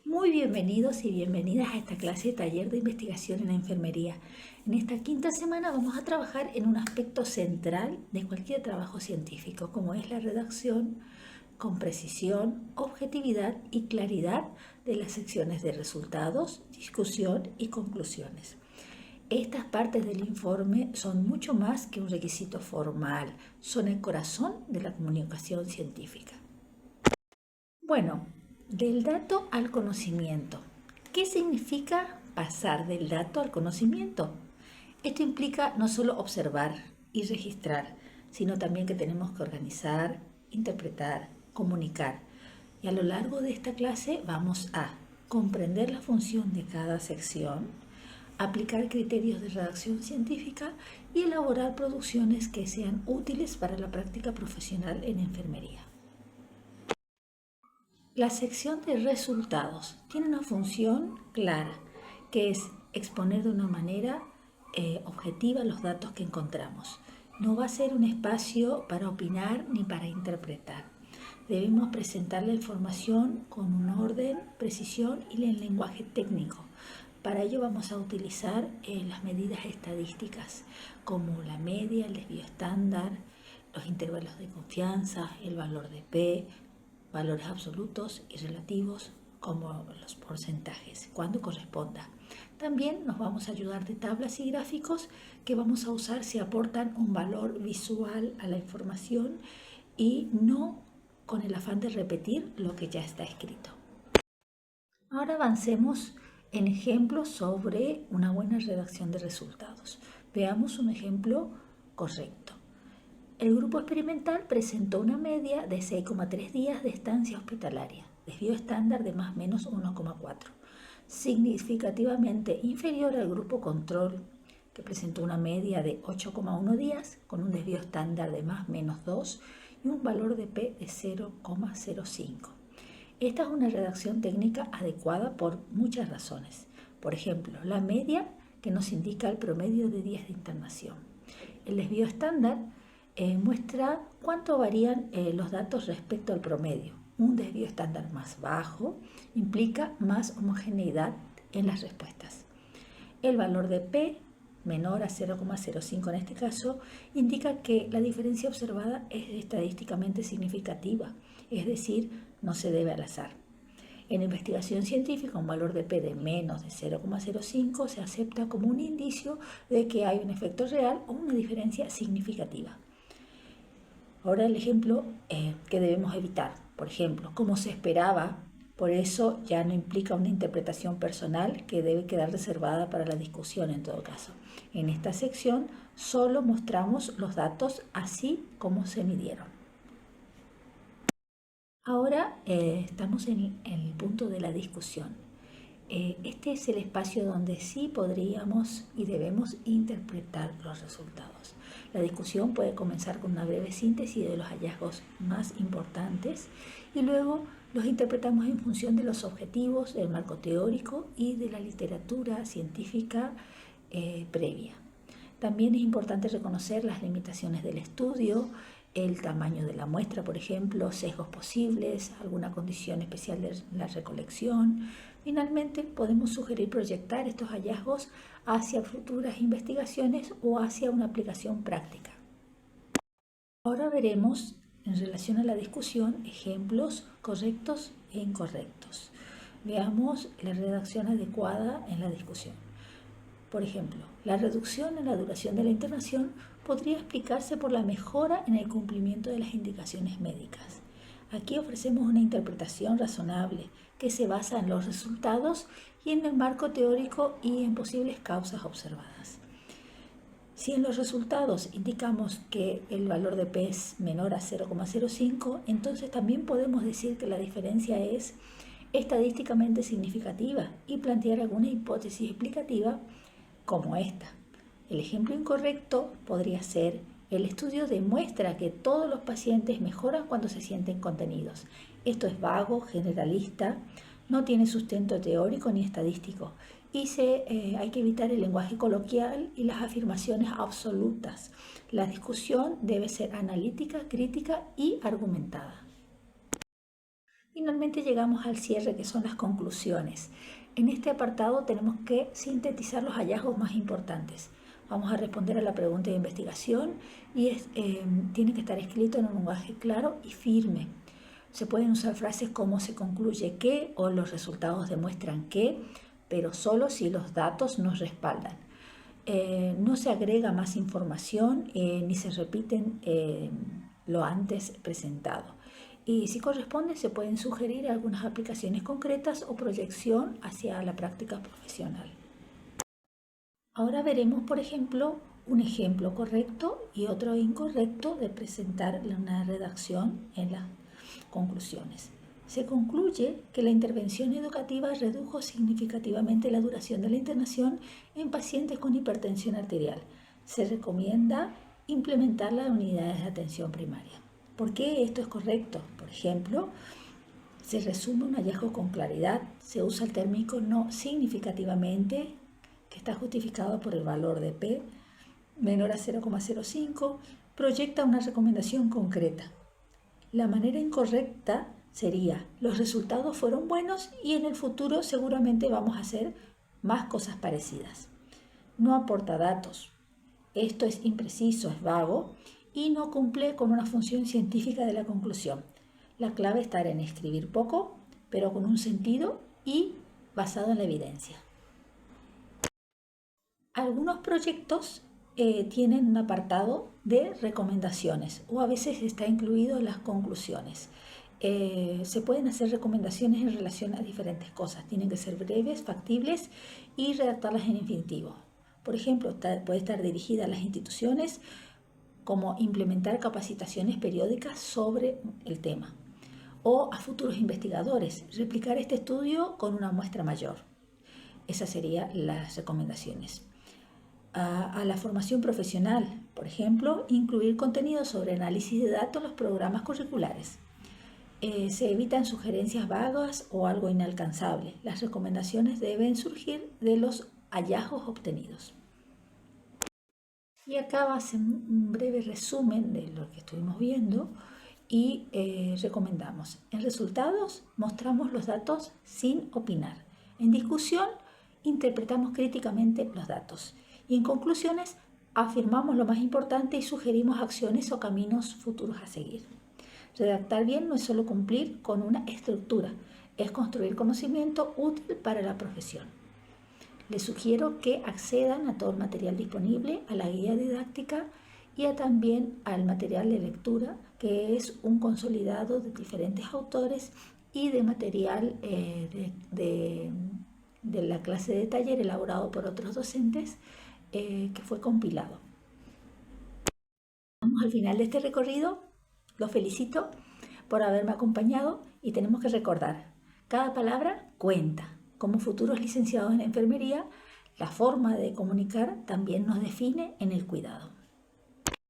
Muy bienvenidos y bienvenidas a esta clase de taller de investigación en la enfermería. En esta quinta semana vamos a trabajar en un aspecto central de cualquier trabajo científico, como es la redacción con precisión, objetividad y claridad de las secciones de resultados, discusión y conclusiones. Estas partes del informe son mucho más que un requisito formal, son el corazón de la comunicación científica. Bueno, del dato al conocimiento. ¿Qué significa pasar del dato al conocimiento? Esto implica no solo observar y registrar, sino también que tenemos que organizar, interpretar, comunicar. Y a lo largo de esta clase vamos a comprender la función de cada sección, aplicar criterios de redacción científica y elaborar producciones que sean útiles para la práctica profesional en enfermería. La sección de resultados tiene una función clara, que es exponer de una manera objetiva los datos que encontramos. No va a ser un espacio para opinar ni para interpretar. Debemos presentar la información con un orden, precisión y el lenguaje técnico. Para ello vamos a utilizar las medidas estadísticas como la media, el desvío estándar, los intervalos de confianza, el valor de P, valores absolutos y relativos como los porcentajes, cuando corresponda. También nos vamos a ayudar de tablas y gráficos que vamos a usar si aportan un valor visual a la información y no con el afán de repetir lo que ya está escrito. Ahora avancemos en ejemplos sobre una buena redacción de resultados. Veamos un ejemplo correcto. El grupo experimental presentó una media de 6,3 días de estancia hospitalaria, desvío estándar de más o menos 1,4, significativamente inferior al grupo control, que presentó una media de 8,1 días con un desvío estándar de más o menos 2 y un valor de P de 0,05. Esta es una redacción técnica adecuada por muchas razones. Por ejemplo, la media que nos indica el promedio de días de internación. El desvío estándar muestra cuánto varían los datos respecto al promedio. Un desvío estándar más bajo implica más homogeneidad en las respuestas. El valor de P, menor a 0,05 en este caso, indica que la diferencia observada es estadísticamente significativa, es decir, no se debe al azar. En investigación científica, un valor de P de menos de 0,05 se acepta como un indicio de que hay un efecto real o una diferencia significativa. Ahora el ejemplo que debemos evitar, por ejemplo, como se esperaba, por eso ya no implica una interpretación personal que debe quedar reservada para la discusión en todo caso. En esta sección solo mostramos los datos así como se midieron. Ahora estamos en el punto de la discusión. Este es el espacio donde sí podríamos y debemos interpretar los resultados. La discusión puede comenzar con una breve síntesis de los hallazgos más importantes y luego los interpretamos en función de los objetivos del marco teórico y de la literatura científica previa. También es importante reconocer las limitaciones del estudio, el tamaño de la muestra, por ejemplo, sesgos posibles, alguna condición especial de la recolección. Finalmente, podemos sugerir proyectar estos hallazgos hacia futuras investigaciones o hacia una aplicación práctica. Ahora veremos, en relación a la discusión, ejemplos correctos e incorrectos. Veamos la redacción adecuada en la discusión. Por ejemplo, la reducción en la duración de la internación podría explicarse por la mejora en el cumplimiento de las indicaciones médicas. Aquí ofrecemos una interpretación razonable que se basa en los resultados y en el marco teórico y en posibles causas observadas. Si en los resultados indicamos que el valor de P es menor a 0,05, entonces también podemos decir que la diferencia es estadísticamente significativa y plantear alguna hipótesis explicativa como esta. El ejemplo incorrecto podría ser: el estudio demuestra que todos los pacientes mejoran cuando se sienten contenidos. Esto es vago, generalista, no tiene sustento teórico ni estadístico y hay que evitar el lenguaje coloquial y las afirmaciones absolutas. La discusión debe ser analítica, crítica y argumentada. Finalmente llegamos al cierre, que son las conclusiones. En este apartado tenemos que sintetizar los hallazgos más importantes. Vamos a responder a la pregunta de investigación y tiene que estar escrito en un lenguaje claro y firme. Se pueden usar frases como se concluye que o los resultados demuestran que, pero solo si los datos nos respaldan. No se agrega más información ni se repiten lo antes presentado. Y si corresponde, se pueden sugerir algunas aplicaciones concretas o proyección hacia la práctica profesional. Ahora veremos, por ejemplo, un ejemplo correcto y otro incorrecto de presentar una redacción en las conclusiones. Se concluye que la intervención educativa redujo significativamente la duración de la internación en pacientes con hipertensión arterial. Se recomienda implementarla en unidades de atención primaria. ¿Por qué esto es correcto? Por ejemplo, se resume un hallazgo con claridad, se usa el término no significativamente, que está justificado por el valor de P menor a 0,05, proyecta una recomendación concreta. La manera incorrecta sería, los resultados fueron buenos y en el futuro seguramente vamos a hacer más cosas parecidas. No aporta datos. Esto es impreciso, es vago y no cumple con una función científica de la conclusión. La clave está en escribir poco, pero con un sentido y basado en la evidencia. Algunos proyectos tienen un apartado de recomendaciones o a veces está incluido en las conclusiones. Se pueden hacer recomendaciones en relación a diferentes cosas. Tienen que ser breves, factibles y redactarlas en infinitivo. Por ejemplo, puede estar dirigida a las instituciones como implementar capacitaciones periódicas sobre el tema o a futuros investigadores, replicar este estudio con una muestra mayor. Esas serían las recomendaciones. A la formación profesional, por ejemplo, incluir contenido sobre análisis de datos en los programas curriculares. Se evitan sugerencias vagas o algo inalcanzable. Las recomendaciones deben surgir de los hallazgos obtenidos. Y acá va a ser un breve resumen de lo que estuvimos viendo y recomendamos. En resultados mostramos los datos sin opinar. En discusión interpretamos críticamente los datos. Y en conclusiones afirmamos lo más importante y sugerimos acciones o caminos futuros a seguir. Redactar bien no es solo cumplir con una estructura, es construir conocimiento útil para la profesión. Les sugiero que accedan a todo el material disponible, a la guía didáctica y también al material de lectura, que es un consolidado de diferentes autores y de material de la clase de taller elaborado por otros docentes que fue compilado. Vamos al final de este recorrido. Los felicito por haberme acompañado y tenemos que recordar, cada palabra cuenta. Como futuros licenciados en enfermería, la forma de comunicar también nos define en el cuidado.